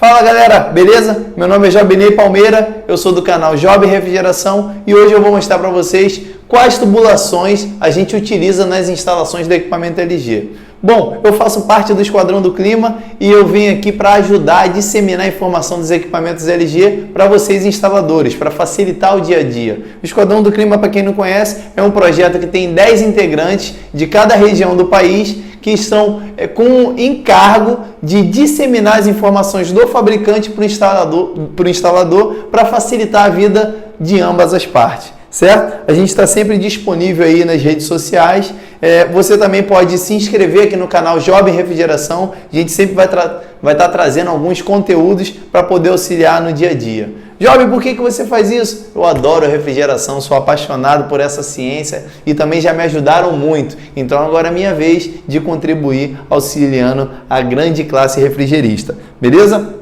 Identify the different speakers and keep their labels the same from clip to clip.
Speaker 1: Fala galera, beleza? Meu nome é Jobinei Palmeira, eu sou do canal Job Refrigeração e hoje eu vou mostrar para vocês quais tubulações a gente utiliza nas instalações do equipamento LG. Bom, eu faço parte do Esquadrão do Clima e eu vim aqui para ajudar a disseminar a informação dos equipamentos LG para vocês instaladores, para facilitar o dia a dia. O Esquadrão do Clima, para quem não conhece, é um projeto que tem 10 integrantes de cada região do país que estão com encargo de disseminar as informações do fabricante para o instalador para facilitar a vida de ambas as partes, certo? A gente está sempre disponível aí nas redes sociais. Você também pode se inscrever aqui no canal Job Refrigeração. A gente sempre vai estar trazendo alguns conteúdos para poder auxiliar no dia a dia. Job, por que você faz isso? Eu adoro refrigeração, sou apaixonado por essa ciência e também já me ajudaram muito. Então agora é minha vez de contribuir auxiliando a grande classe refrigerista. Beleza?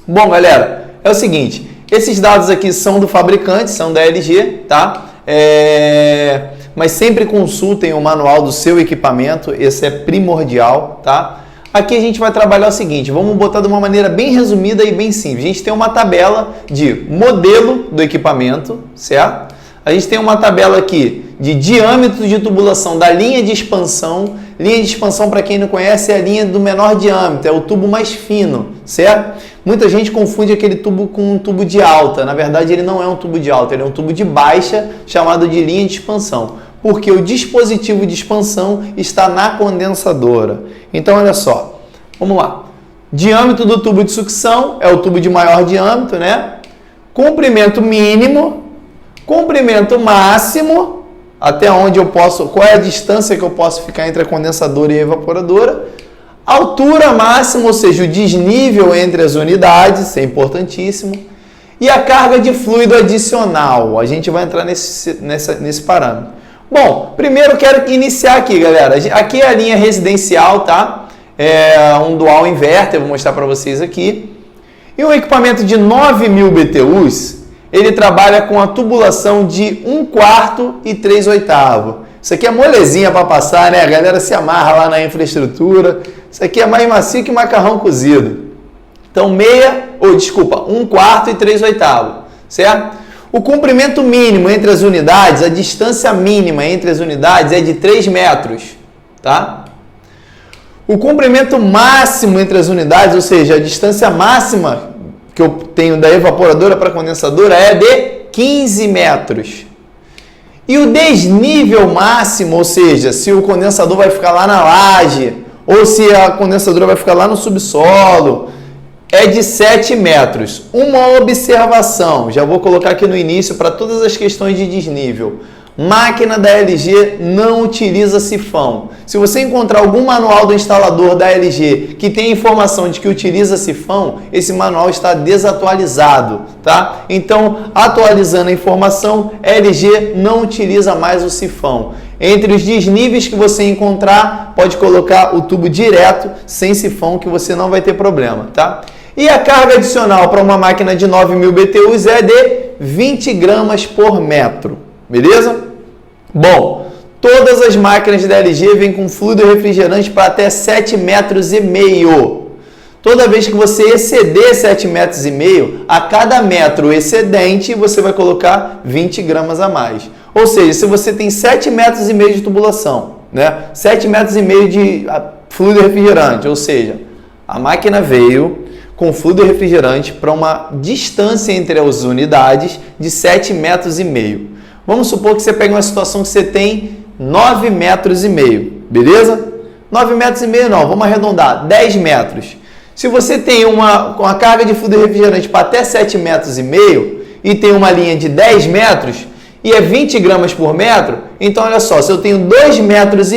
Speaker 1: Bom, galera, é o seguinte. Esses dados aqui são do fabricante, são da LG, tá? Mas sempre consultem o manual do seu equipamento, esse é primordial, tá? Aqui a gente vai trabalhar o seguinte, vamos botar de uma maneira bem resumida e bem simples. A gente tem uma tabela de modelo do equipamento, certo? A gente tem uma tabela aqui de diâmetro de tubulação da linha de expansão. Linha de expansão, para quem não conhece, é a linha do menor diâmetro, é o tubo mais fino, certo? Muita gente confunde aquele tubo com um tubo de alta. Na verdade, ele não é um tubo de alta, ele é um tubo de baixa, chamado de linha de expansão. Porque o dispositivo de expansão está na condensadora. Então, olha só, vamos lá. Diâmetro do tubo de sucção é o tubo de maior diâmetro, né? Comprimento mínimo, comprimento máximo, até onde eu posso, qual é a distância que eu posso ficar entre a condensadora e a evaporadora. Altura máxima, ou seja, o desnível entre as unidades, isso é importantíssimo. E a carga de fluido adicional, a gente vai entrar nesse parâmetro. Bom, primeiro quero iniciar aqui, galera. Aqui é a linha residencial, tá? É um dual inverter, vou mostrar para vocês aqui. E um equipamento de 9.000 BTUs, ele trabalha com a tubulação de 1/4 e 3/8. Isso aqui é molezinha para passar, né? A galera se amarra lá na infraestrutura. Isso aqui é mais macio que macarrão cozido. Então, 1/4 e 3/8, certo? O comprimento mínimo entre as unidades, a distância mínima entre as unidades é de 3 metros, tá? O comprimento máximo entre as unidades, ou seja, a distância máxima que eu tenho da evaporadora para a condensadora é de 15 metros. E o desnível máximo, ou seja, se o condensador vai ficar lá na laje ou se a condensadora vai ficar lá no subsolo, é de 7 metros. Uma observação, já vou colocar aqui no início para todas as questões de desnível. Máquina da LG não utiliza sifão. Se você encontrar algum manual do instalador da LG que tem informação de que utiliza sifão, esse manual está desatualizado, tá? Então, atualizando a informação, LG não utiliza mais o sifão. Entre os desníveis que você encontrar, pode colocar o tubo direto, sem sifão, que você não vai ter problema, tá? E a carga adicional para uma máquina de 9.000 BTUs é de 20 gramas por metro, beleza? Bom, todas as máquinas da LG vêm com fluido refrigerante para até 7,5 metros. Toda vez que você exceder 7,5 metros, a cada metro excedente, você vai colocar 20 gramas a mais. Ou seja, se você tem 7,5 metros de tubulação, né? 7,5 metros de fluido refrigerante, ou seja, a máquina veio com fluido refrigerante para uma distância entre as unidades de 7,5 metros. Vamos supor que você pegue uma situação que você tem 9,5 metros, beleza? 9,5 metros não, vamos arredondar, 10 metros. Se você tem uma carga de fluido refrigerante para até 7,5 metros e tem uma linha de 10 metros e é 20 gramas por metro, então olha só, se eu tenho 2,5 metros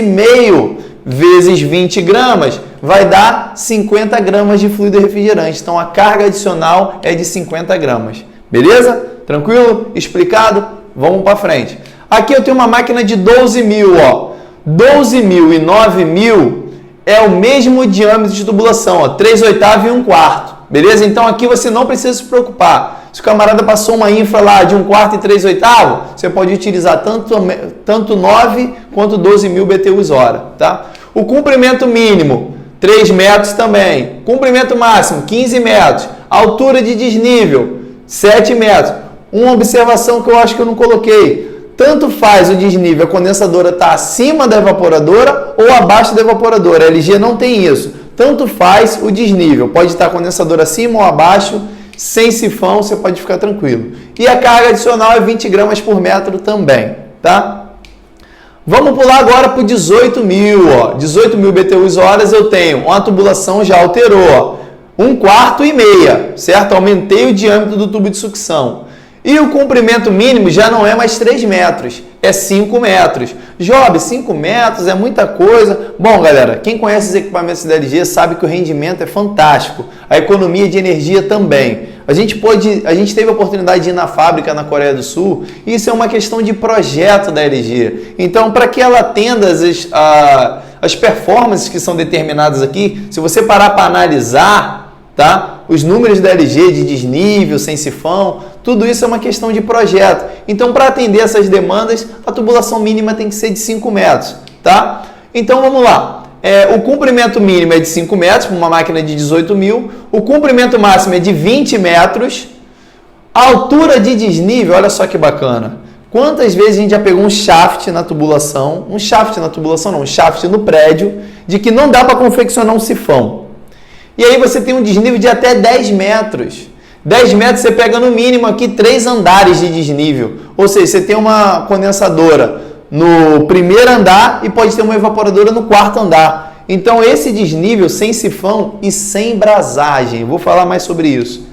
Speaker 1: vezes 20 gramas, vai dar 50 gramas de fluido refrigerante. Então, a carga adicional é de 50 gramas. Beleza? Tranquilo? Explicado? Vamos para frente. Aqui eu tenho uma máquina de 12.000, ó. 12.000 e 9.000 é o mesmo diâmetro de tubulação, ó. 3/8 e 1/4. Beleza? Então, aqui você não precisa se preocupar. Se o camarada passou uma infra lá de 1/4 e 3/8, você pode utilizar tanto 9 quanto 12.000 BTUs hora, tá? O comprimento mínimo 3 metros também. Comprimento máximo, 15 metros. Altura de desnível, 7 metros. Uma observação que eu acho que eu não coloquei. Tanto faz o desnível, a condensadora está acima da evaporadora ou abaixo da evaporadora. A LG não tem isso. Tanto faz o desnível. Pode estar a condensadora acima ou abaixo, sem sifão, você pode ficar tranquilo. E a carga adicional é 20 gramas por metro também, tá? Vamos pular agora para o 18 mil. 18 mil BTUs horas eu tenho. Uma tubulação já alterou. 1/4 e meia, certo? Aumentei o diâmetro do tubo de sucção. E o comprimento mínimo já não é mais 3 metros, é 5 metros. Job, 5 metros é muita coisa. Bom, galera, quem conhece os equipamentos da LG sabe que o rendimento é fantástico. A economia de energia também. A gente teve a oportunidade de ir na fábrica na Coreia do Sul e isso é uma questão de projeto da LG. Então, para que ela atenda as performances que são determinadas aqui, se você parar para analisar, tá? Os números da LG de desnível, sem sifão, tudo isso é uma questão de projeto. Então, para atender essas demandas, a tubulação mínima tem que ser de 5 metros, tá? Então, vamos lá. O comprimento mínimo é de 5 metros, para uma máquina de 18 mil. O comprimento máximo é de 20 metros. A altura de desnível, olha só que bacana. Quantas vezes a gente já pegou um shaft na tubulação, um shaft no prédio, de que não dá para confeccionar um sifão. E aí você tem um desnível de até 10 metros. 10 metros você pega no mínimo aqui 3 andares de desnível. Ou seja, você tem uma condensadora no primeiro andar e pode ter uma evaporadora no 4º andar. Então esse desnível sem sifão e sem brasagem. Vou falar mais sobre isso.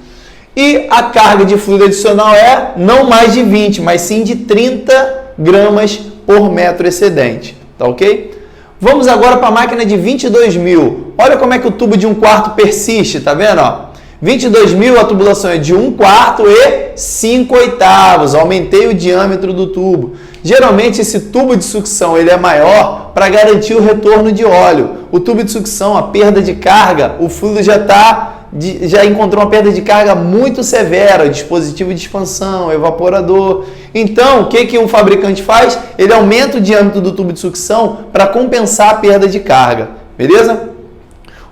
Speaker 1: E a carga de fluido adicional é não mais de 20, mas sim de 30 gramas por metro excedente. Tá ok? Vamos agora para a máquina de 22 mil. Olha como é que o tubo de 1/4 persiste, tá vendo? 22 mil, a tubulação é de 1/4 e 5/8. Aumentei o diâmetro do tubo. Geralmente esse tubo de sucção ele é maior para garantir o retorno de óleo. O tubo de sucção, a perda de carga, o fluido já encontrou uma perda de carga muito severa, dispositivo de expansão, evaporador. Então, o que o fabricante faz? Ele aumenta o diâmetro do tubo de sucção para compensar a perda de carga, beleza?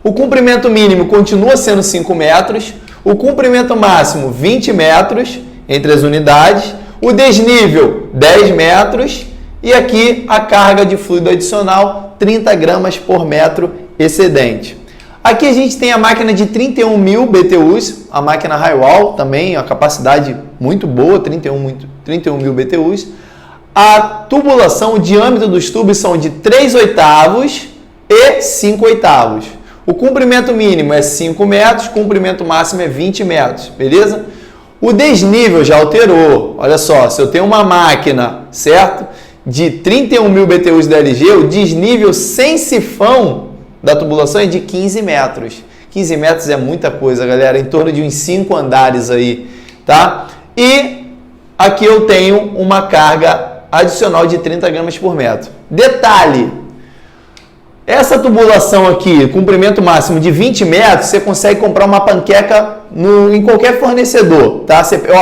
Speaker 1: O comprimento mínimo continua sendo 5 metros, o comprimento máximo 20 metros entre as unidades, o desnível 10 metros e aqui a carga de fluido adicional 30 gramas por metro excedente. Aqui a gente tem a máquina de 31 mil BTUs, a máquina Highwall também, a capacidade muito boa, 31 mil BTUs. A tubulação, o diâmetro dos tubos são de 3/8 e 5/8. O comprimento mínimo é 5 metros, o comprimento máximo é 20 metros, beleza? O desnível já alterou. Olha só, se eu tenho uma máquina, certo? De 31 mil BTUs da LG, o desnível sem sifão da tubulação é de 15 metros. 15 metros é muita coisa, galera, em torno de uns 5 andares aí, tá? E aqui eu tenho uma carga adicional de 30 gramas por metro. Detalhe, essa tubulação aqui, comprimento máximo de 20 metros, você consegue comprar uma panqueca em qualquer fornecedor, tá?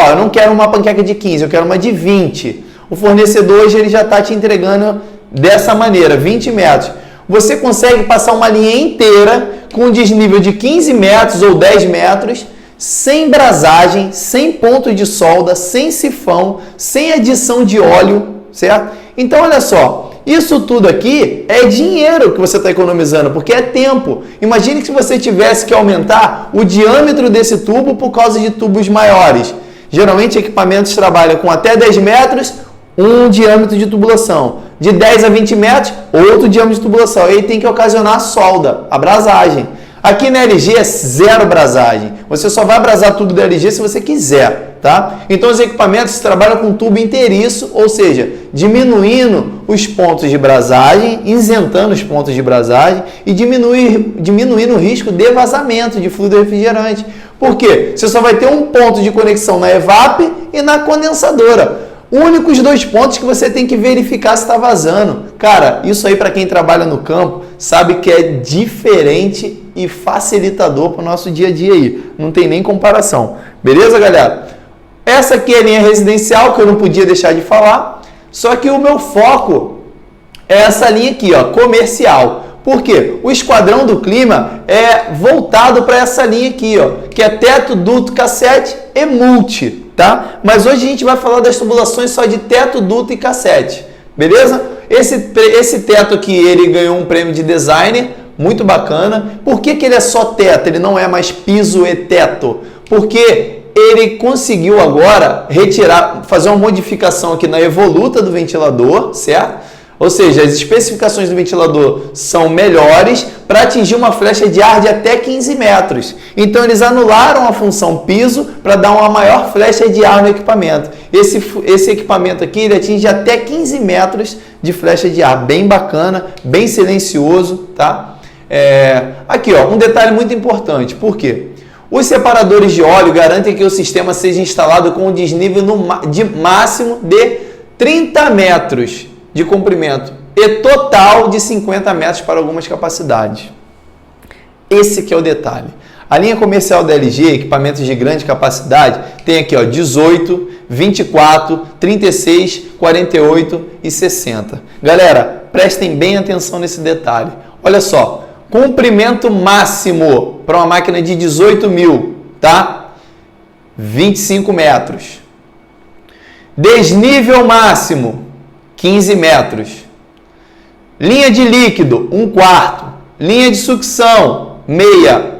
Speaker 1: Eu não quero uma panqueca de 15, eu quero uma de 20. O fornecedor hoje ele já está te entregando dessa maneira, 20 metros. Você consegue passar uma linha inteira com um desnível de 15 metros ou 10 metros, sem brasagem, sem ponto de solda, sem sifão, sem adição de óleo, certo? Então, olha só, isso tudo aqui é dinheiro que você está economizando, porque é tempo. Imagine que se você tivesse que aumentar o diâmetro desse tubo por causa de tubos maiores. Geralmente, equipamentos trabalham com até 10 metros, um diâmetro de tubulação. De 10 a 20 metros, outro diâmetro de tubulação. Aí tem que ocasionar a solda, a brasagem. Aqui na LG é zero brasagem. Você só vai brasar tubo da LG se você quiser, tá? Então os equipamentos trabalham com tubo inteiriço, ou seja, diminuindo os pontos de brasagem, isentando os pontos de brasagem e diminuindo o risco de vazamento de fluido refrigerante. Por quê? Você só vai ter um ponto de conexão na evap e na condensadora. Únicos 2 pontos que você tem que verificar se está vazando. Cara, isso aí para quem trabalha no campo sabe que é diferente e facilitador para o nosso dia a dia aí. Não tem nem comparação. Beleza, galera? Essa aqui é a linha residencial que eu não podia deixar de falar. Só que o meu foco é essa linha aqui, ó, comercial. Por quê? O Esquadrão do Clima é voltado para essa linha aqui, ó, que é teto, duto, cassete e multi, tá? Mas hoje a gente vai falar das tubulações só de teto, duto e cassete, beleza? Esse teto aqui, ele ganhou um prêmio de designer, muito bacana. Por que ele é só teto? Ele não é mais piso e teto? Porque ele conseguiu agora fazer uma modificação aqui na evoluta do ventilador, certo? Ou seja, as especificações do ventilador são melhores para atingir uma flecha de ar de até 15 metros. Então, eles anularam a função piso para dar uma maior flecha de ar no equipamento. Esse equipamento aqui, ele atinge até 15 metros de flecha de ar. Bem bacana, bem silencioso, tá? Aqui, ó, um detalhe muito importante. Por quê? Os separadores de óleo garantem que o sistema seja instalado com um desnível de máximo de 30 metros de comprimento e total de 50 metros para algumas capacidades. Esse que é o detalhe. A linha comercial da LG, equipamentos de grande capacidade, tem aqui, ó, 18, 24, 36, 48 e 60. Galera, prestem bem atenção nesse detalhe. Olha só, comprimento máximo para uma máquina de 18 mil, tá? 25 metros. Desnível máximo, 15 metros. Linha de líquido, 1/4. Linha de sucção, meia.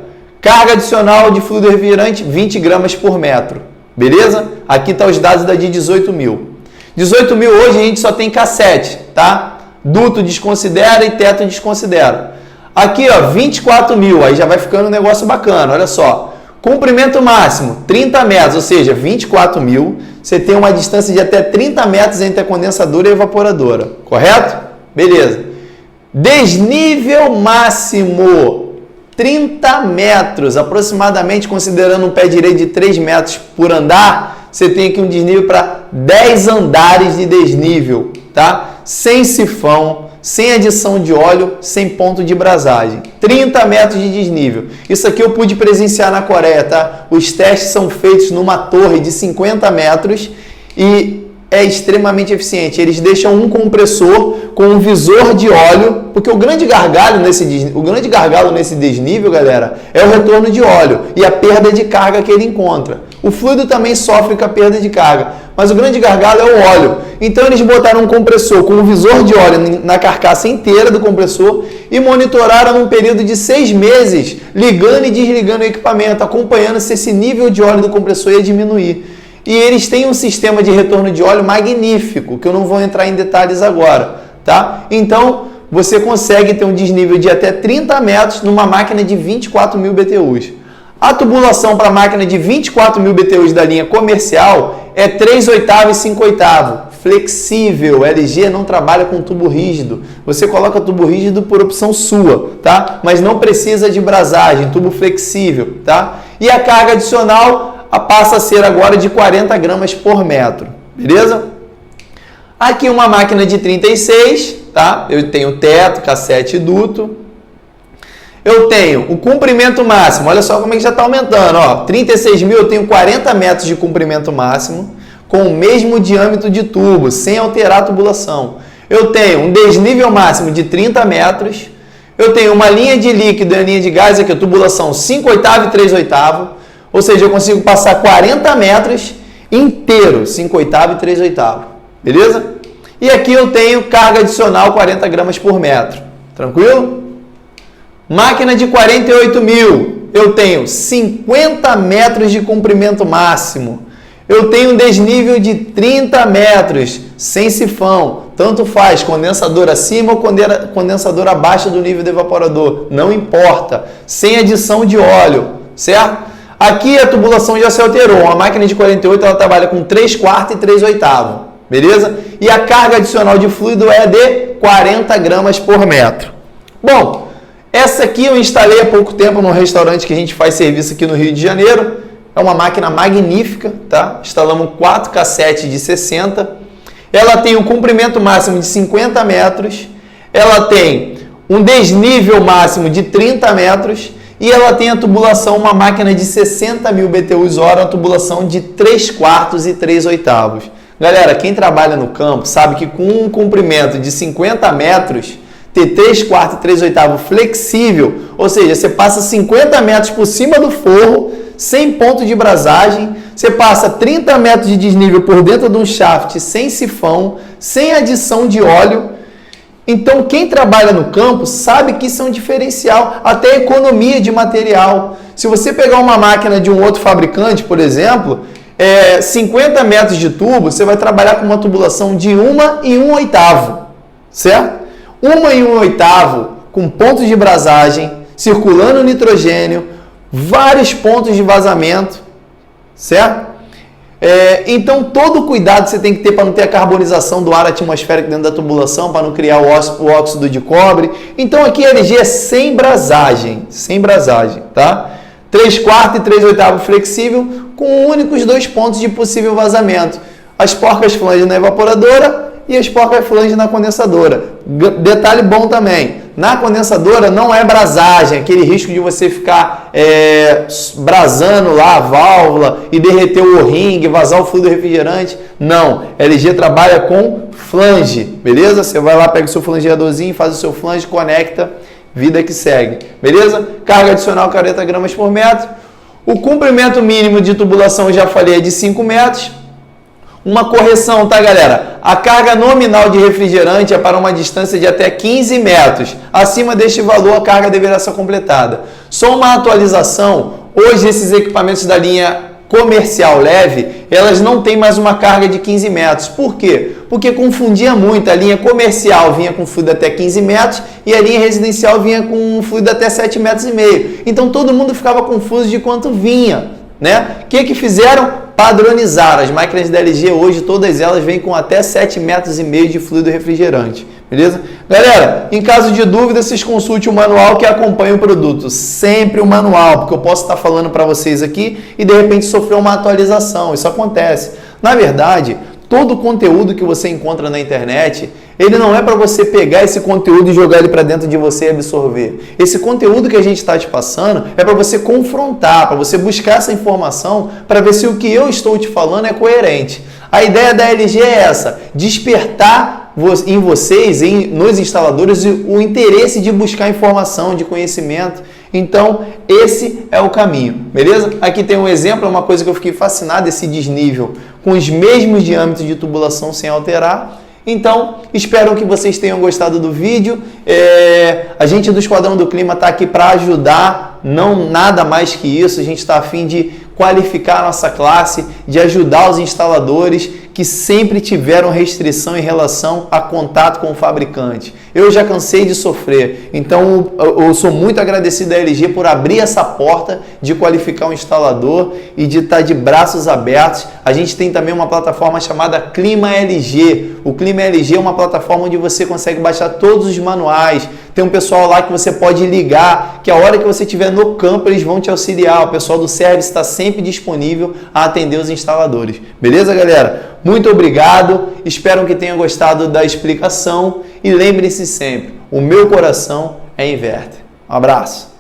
Speaker 1: Carga adicional de fluido refrigerante, 20 gramas por metro. Beleza? Aqui estão os dados da de 18 mil. 18 mil hoje a gente só tem cassete, tá? Duto desconsidera e teto desconsidera. Aqui, ó, 24 mil, aí já vai ficando um negócio bacana, olha só. Comprimento máximo, 30 metros, ou seja, 24 mil. Você tem uma distância de até 30 metros entre a condensadora e a evaporadora, correto? Beleza. Desnível máximo, 30 metros, aproximadamente, considerando um pé direito de 3 metros por andar, você tem aqui um desnível para 10 andares de desnível, tá? Sem sifão, sem adição de óleo, sem ponto de brasagem. 30 metros de desnível. Isso aqui eu pude presenciar na Coreia, tá? Os testes são feitos numa torre de 50 metros e é extremamente eficiente. Eles deixam um compressor com um visor de óleo, porque o grande gargalo nesse desnível, galera, é o retorno de óleo e a perda de carga que ele encontra. O fluido também sofre com a perda de carga, mas o grande gargalo é o óleo. Então eles botaram um compressor com um visor de óleo na carcaça inteira do compressor e monitoraram num período de 6 meses, ligando e desligando o equipamento, acompanhando se esse nível de óleo do compressor ia diminuir. E eles têm um sistema de retorno de óleo magnífico, que eu não vou entrar em detalhes agora, tá? Então, você consegue ter um desnível de até 30 metros numa máquina de 24 mil BTUs. A tubulação para a máquina de 24 mil BTUs da linha comercial é 3/8 e 5/8. Flexível, LG não trabalha com tubo rígido. Você coloca tubo rígido por opção sua, tá? Mas não precisa de brasagem, tubo flexível, tá? E a carga adicional passa a ser agora de 40 gramas por metro, beleza? Aqui uma máquina de 36, tá? Eu tenho teto, cassete e duto. Eu tenho o comprimento máximo, olha só como é que já está aumentando, ó. 36 mil, eu tenho 40 metros de comprimento máximo, com o mesmo diâmetro de tubo, sem alterar a tubulação. Eu tenho um desnível máximo de 30 metros, eu tenho uma linha de líquido e a linha de gás, aqui a tubulação 5/8 e 3/8, ou seja, eu consigo passar 40 metros inteiro, 5/8 e 3/8, beleza? E aqui eu tenho carga adicional 40 gramas por metro, tranquilo? Máquina de 48 mil, eu tenho 50 metros de comprimento máximo. Eu tenho um desnível de 30 metros, sem sifão. Tanto faz, condensador acima ou condensador abaixo do nível do evaporador. Não importa. Sem adição de óleo, certo? Aqui a tubulação já se alterou. A máquina de 48 ela trabalha com 3/4 e 3/8. Beleza? E a carga adicional de fluido é de 40 gramas por metro. Bom, essa aqui eu instalei há pouco tempo num restaurante que a gente faz serviço aqui no Rio de Janeiro. É uma máquina magnífica, tá? Instalamos 4 cassetes de 60. Ela tem um comprimento máximo de 50 metros. Ela tem um desnível máximo de 30 metros. E ela tem a tubulação, uma máquina de 60 mil BTUs hora, uma tubulação de 3/4 e 3/8. Galera, quem trabalha no campo sabe que com um comprimento de 50 metros, ter 3/4 e 3/8 flexível, ou seja, você passa 50 metros por cima do forro, sem ponto de brasagem, você passa 30 metros de desnível por dentro de um shaft sem sifão, sem adição de óleo. Então, quem trabalha no campo sabe que isso é um diferencial, até economia de material. Se você pegar uma máquina de um outro fabricante, por exemplo, 50 metros de tubo, você vai trabalhar com uma tubulação de 1 e 1/8, certo? 1 e 1/8 com pontos de brasagem, circulando nitrogênio, vários pontos de vazamento, certo? Então, todo cuidado você tem que ter para não ter a carbonização do ar atmosférico dentro da tubulação, para não criar o óxido de cobre. Então, aqui a LG é sem brasagem, tá? 3/4 e 3/8 flexível, com únicos 2 pontos de possível vazamento. As porcas flanges na evaporadora e as porcas flanges na condensadora. Detalhe bom também, na condensadora não é brasagem, aquele risco de você ficar brasando lá a válvula e derreter o O-ring, vazar o fluido refrigerante. Não, LG trabalha com flange, beleza? Você vai lá, pega o seu flangeadorzinho, faz o seu flange, conecta, vida que segue, beleza? Carga adicional 40 gramas por metro. O comprimento mínimo de tubulação, eu já falei, é de 5 metros. Uma correção, tá, galera? A carga nominal de refrigerante é para uma distância de até 15 metros. Acima deste valor, a carga deverá ser completada. Só uma atualização. Hoje, esses equipamentos da linha comercial leve, elas não têm mais uma carga de 15 metros. Por quê? Porque confundia muito. A linha comercial vinha com fluido até 15 metros e a linha residencial vinha com fluido até 7,5 metros. Então, todo mundo ficava confuso de quanto vinha, né? O que fizeram? Padronizar. As máquinas da LG hoje, todas elas vêm com até 7,5 metros de fluido refrigerante, beleza? Galera, em caso de dúvida, vocês consultem o manual que acompanha o produto. Sempre o manual, porque eu posso estar falando para vocês aqui e de repente sofrer uma atualização. Isso acontece. Na verdade, todo o conteúdo que você encontra na internet, ele não é para você pegar esse conteúdo e jogar ele para dentro de você e absorver. Esse conteúdo que a gente está te passando é para você confrontar, para você buscar essa informação para ver se o que eu estou te falando é coerente. A ideia da LG é essa, despertar em vocês, nos instaladores, o interesse de buscar informação, de conhecimento. Então, esse é o caminho, beleza? Aqui tem um exemplo, é uma coisa que eu fiquei fascinado, esse desnível com os mesmos diâmetros de tubulação sem alterar. Então, espero que vocês tenham gostado do vídeo. A gente do Esquadrão do Clima está aqui para ajudar, não nada mais que isso. A gente está a fim de qualificar a nossa classe, de ajudar os instaladores que sempre tiveram restrição em relação a contato com o fabricante. Eu já cansei de sofrer, então eu sou muito agradecido à LG por abrir essa porta de qualificar o instalador e de estar de braços abertos. A gente tem também uma plataforma chamada Clima LG. O Clima LG é uma plataforma onde você consegue baixar todos os manuais. Tem um pessoal lá que você pode ligar, que a hora que você estiver no campo eles vão te auxiliar. O pessoal do service está sempre disponível a atender os instaladores. Beleza, galera? Muito obrigado, espero que tenham gostado da explicação e lembre-se sempre, o meu coração é inverter. Um abraço!